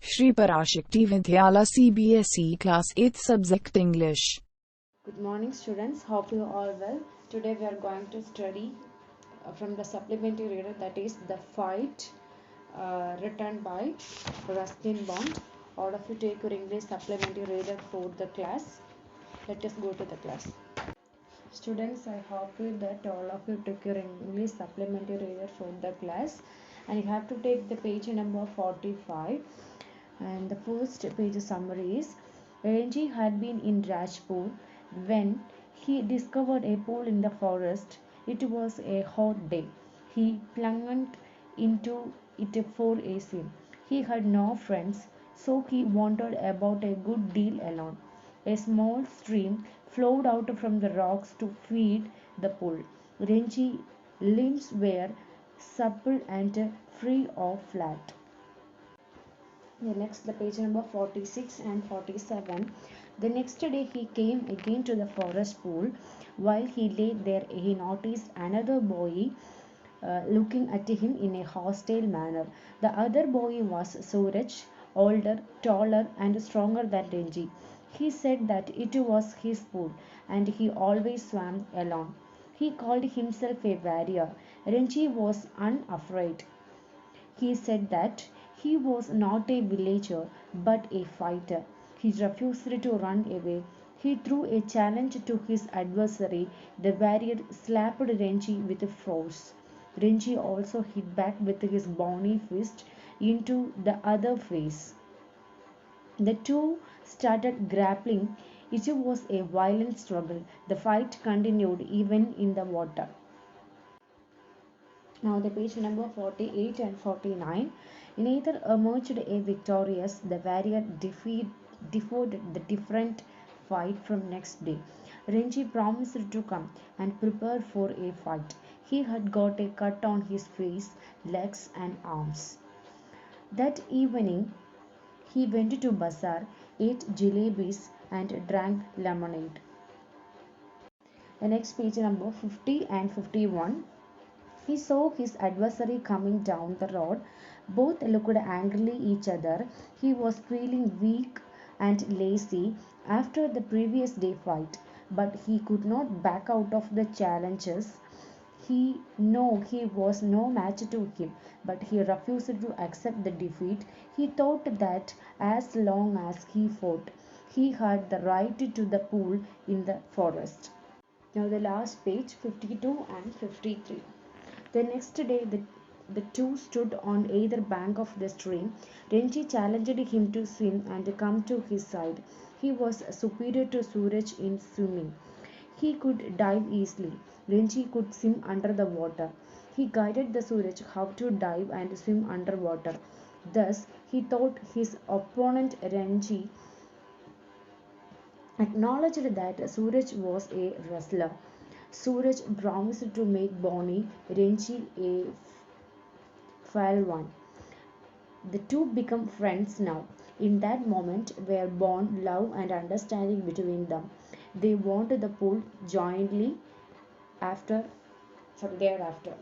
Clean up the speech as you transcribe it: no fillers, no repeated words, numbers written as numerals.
Shri Parashakti Vidyala CBSE Class 8 Subject English. Good morning students, hope you all well. Today we are going to study from the supplementary reader, that is The Fight, written by Ruskin Bond. All of you take your English supplementary reader for the class. Let us go to the class. Students, I hope that all of you took your English supplementary reader for the class, and you have to take the page number 45. And the first page summary is: Renji had been in Rajpur when he discovered a pool in the forest. It was a hot day. He plunged into it for a swim. He had no friends, so he wandered about a good deal alone. A small stream flowed out from the rocks to feed the pool. Renji's limbs were supple and free of flat. The page number 46 and 47. The next day he came again to the forest pool. While he lay there, he noticed another boy looking at him in a hostile manner. The other boy was Suraj, older, taller, and stronger than Renji. He said that it was his pool and he always swam alone. He called himself a warrior. Renji was unafraid. He said that he was not a villager but a fighter. He refused to run away. He threw a challenge to his adversary. The warrior slapped Renji with force. Renji also hit back with his bony fist into the other face. The two started grappling. It was a violent struggle. The fight continued even in the water. Now the page number 48 and 49. Neither emerged a victorious. The warrior deferred the different fight from next day. Renji promised to come and prepare for a fight. He had got a cut on his face, legs and arms. That evening he went to bazaar, ate jalebis and drank lemonade. The next page number 50 and 51. He saw his adversary coming down the road. Both looked angrily at each other. He was feeling weak and lazy after the previous day fight, but he could not back out of the challenges. He was no match to him, but he refused to accept the defeat. He thought that as long as he fought, he had the right to the pool in the forest. Now the last page 52 and 53. The next day, the two stood on either bank of the stream. Renji challenged him to swim and come to his side. He was superior to Suraj in swimming. He could dive easily. Renji could swim under the water. He guided the Suraj how to dive and swim underwater. Thus, he taught his opponent Renji acknowledged that Suraj was a wrestler. Suraj promised to make Bonnie Renji a Falwan. The two become friends now. In that moment were born love and understanding between them. They want the pool jointly thereafter.